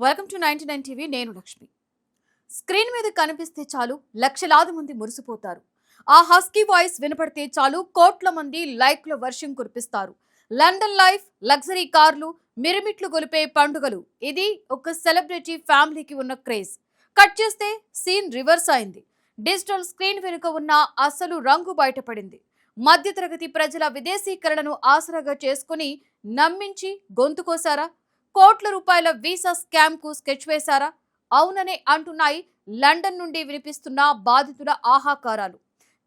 Welcome to 99 TV. నేను Lakshmi. Screen మీద కనిపిస్తే చాలు లక్షలాది మంది మురిసిపోతారు. ఆ హస్కీ వాయిస్ వినపడితే చాలు కోట్ల మంది లైక్ల వర్షం కురిపిస్తారు. లండన్ లైఫ్, లగ్జరీ కార్లు, మిరుమిట్లు గొలిపే పండుగలు, ఇది ఒక సెలబ్రిటీ ఫ్యామిలీకి ఉన్న క్రేజ్. కట్ చేస్తే సీన్ రివర్స్ అయింది. డిజిటల్ స్క్రీన్ వెనుక ఉన్న అసలు రంగు బయటపడింది. మధ్యతరగతి ప్రజల విదేశీకరణను ఆసరాగా చేసుకుని నమ్మించి గొంతుకోసారా? కోట్ల రూపాయల వీసా స్కామ్ కు స్కెచ్ వేశారా? అవుననే అంటున్నాయి లండన్ నుండి వినిపిస్తున్న బాధితుల ఆహాకారాలు.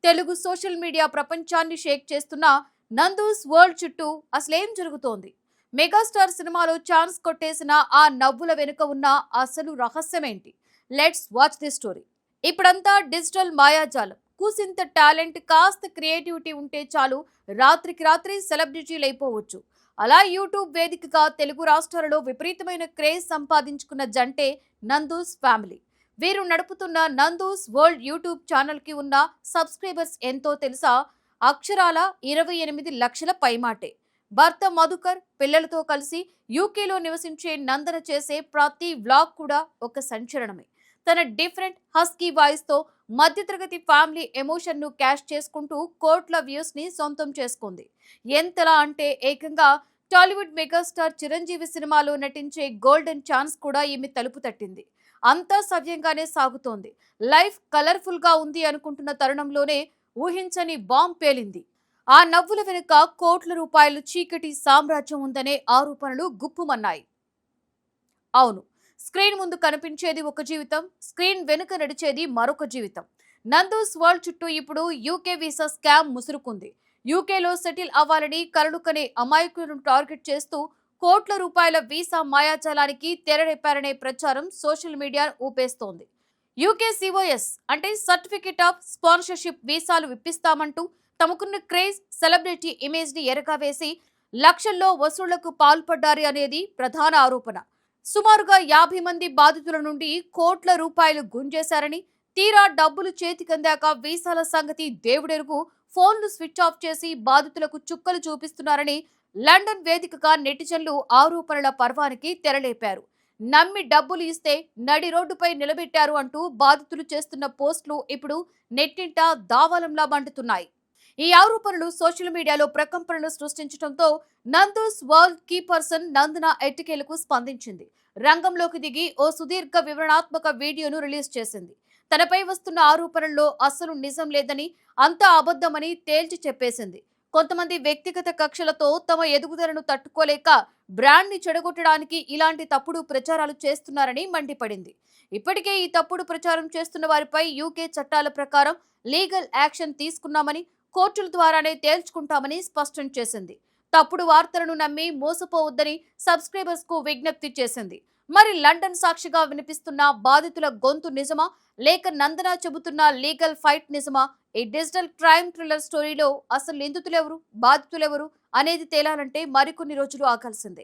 తెలుగు సోషల్ మీడియా ప్రపంచాన్ని షేక్ చేస్తున్న నందూస్ వరల్డ్ చుట్టూ అసలేం జరుగుతోంది? మెగాస్టార్ సినిమాలో ఛాన్స్ కొట్టేసిన ఆ నవ్వుల వెనుక ఉన్న అసలు రహస్యమేంటి? Let's watch the story. ఇప్పుడంతా డిజిటల్ మాయాజాలం. కూసింత టాలెంట్, కాస్త క్రియేటివిటీ ఉంటే చాలు రాత్రికి రాత్రి సెలబ్రిటీలు అయిపోవచ్చు. అలా యూట్యూబ్ వేదికగా తెలుగు రాష్ట్రాలలో విపరీతమైన క్రేజ్ సంపాదించుకున్న జంటే నందూస్ ఫ్యామిలీ. వీరు నడుపుతున్న నందూస్ వరల్డ్ యూట్యూబ్ ఛానల్ కి ఉన్న సబ్స్క్రైబర్స్ ఎంతో తెలుసా? అక్షరాల 28 లక్షల పైమాటే. భర్త మధుకర్ పిల్లలతో కలిసి యూకేలో నివసించే నందన చేసే ప్రతి వ్లాగ్ కూడా ఒక సంచలనమే. తన డిఫరెంట్ హస్కీ వాయిస్ తో మధ్యతరగతి ఫ్యామిలీ ఎమోషన్ ను క్యాష్ చేసుకుంటూ కోట్ల వ్యూస్ ని సొంతం చేసుకుంది. ఎంతలా అంటే ఏకంగా టాలీవుడ్ మెగాస్టార్ చిరంజీవి సినిమాలో నటించే గోల్డెన్ ఛాన్స్ కూడా ఈమె తలుపు తట్టింది. అంతా సవ్యంగానే సాగుతోంది. లైఫ్ కలర్ఫుల్ గా ఉంది అనుకుంటున్న తరుణంలోనే ఊహించని బాంబ్ పేలింది. ఆ నవ్వుల వెనుక కోట్ల రూపాయలు చీకటి సామ్రాజ్యం ఉందనే ఆరోపణలు గుప్పుమన్నాయి. అవును, స్క్రీన్ ముందు కనిపించేది ఒక జీవితం, స్క్రీన్ వెనుక నడిచేది మరొక జీవితం. నందూస్ వరల్డ్ చుట్టూ ఇప్పుడు యూకే వీసా స్కామ్ ముసురుకుంది. యూకేలో సెటిల్ అవ్వాలని కలలుకనే అమాయకులను టార్గెట్ చేస్తూ కోట్ల రూపాయల వీసా మాయాజాలానికి తెరలేపారనే ప్రచారం సోషల్ మీడియా ఊపేస్తోంది. యూకే సిఓఎస్ అంటే సర్టిఫికెట్ ఆఫ్ స్పాన్సర్షిప్ వీసాలు ఇప్పిస్తామంటూ తమకున్న క్రేజ్, సెలబ్రిటీ ఇమేజ్ ని ఎరగవేసి లక్షల్లో వసూళ్లకు పాల్పడ్డారు అనేది ప్రధాన ఆరోపణ. సుమారుగా 50 మంది బాధితుల నుండి కోట్ల రూపాయలు గుంజేశారని, తీరా డబ్బులు చేతికందాక వీసాల సంగతి దేవుడెరుగు, ఫోన్లు స్విచ్ ఆఫ్ చేసి బాధితులకు చుక్కలు చూపిస్తున్నారని లండన్ వేదికగా నెటిజన్లు ఆరోపణల పర్వానికి తెరలేపారు. నమ్మి డబ్బులు ఇస్తే నడి రోడ్డుపై నిలబెట్టారు అంటూ బాధితులు చేస్తున్న పోస్టులు ఇప్పుడు నెట్టింట దావాలంలా మండుతున్నాయి. ఈ ఆరోపణలు సోషల్ మీడియాలో ప్రకంపనలు సృష్టించడంతో నందూస్ వరల్డ్ కీ పర్సన్ నందన ఎట్టకేలకు స్పందించింది. రంగంలోకి దిగి ఓ సుదీర్ఘ వివరణాత్మక వీడియోను రిలీజ్ చేసింది. తనపై వస్తున్న ఆరోపణల్లో అస్సలు నిజం లేదని, అంతా అబద్ధమని తేల్చి చెప్పేసింది. కొంతమంది వ్యక్తిగత కక్షలతో తమ ఎదుగుదలను తట్టుకోలేక బ్రాండ్ ని చెడగొట్టడానికి ఇలాంటి తప్పుడు ప్రచారాలు చేస్తున్నారని మండిపడింది. ఇప్పటికే ఈ తప్పుడు ప్రచారం చేస్తున్న వారిపై యూకే చట్టాల ప్రకారం లీగల్ యాక్షన్ తీసుకున్నామని, కోర్టుల ద్వారానే తేల్చుకుంటామని స్పష్టం చేసింది. తప్పుడు వార్తలను నమ్మి మోసపోవద్దని సబ్స్క్రైబర్స్ కు విజ్ఞప్తి చేసింది. మరి లండన్ సాక్షిగా వినిపిస్తున్న బాధితుల గొంతు నిజమా, లేక నందన చెబుతున్న లీగల్ ఫైట్ నిజమా? ఈ డిజిటల్ క్రైమ్ థ్రిల్లర్ స్టోరీలో అసలు నిందితులెవరు, బాధితులెవరు అనేది తేలాలంటే మరికొన్ని రోజులు ఆగాల్సిందే.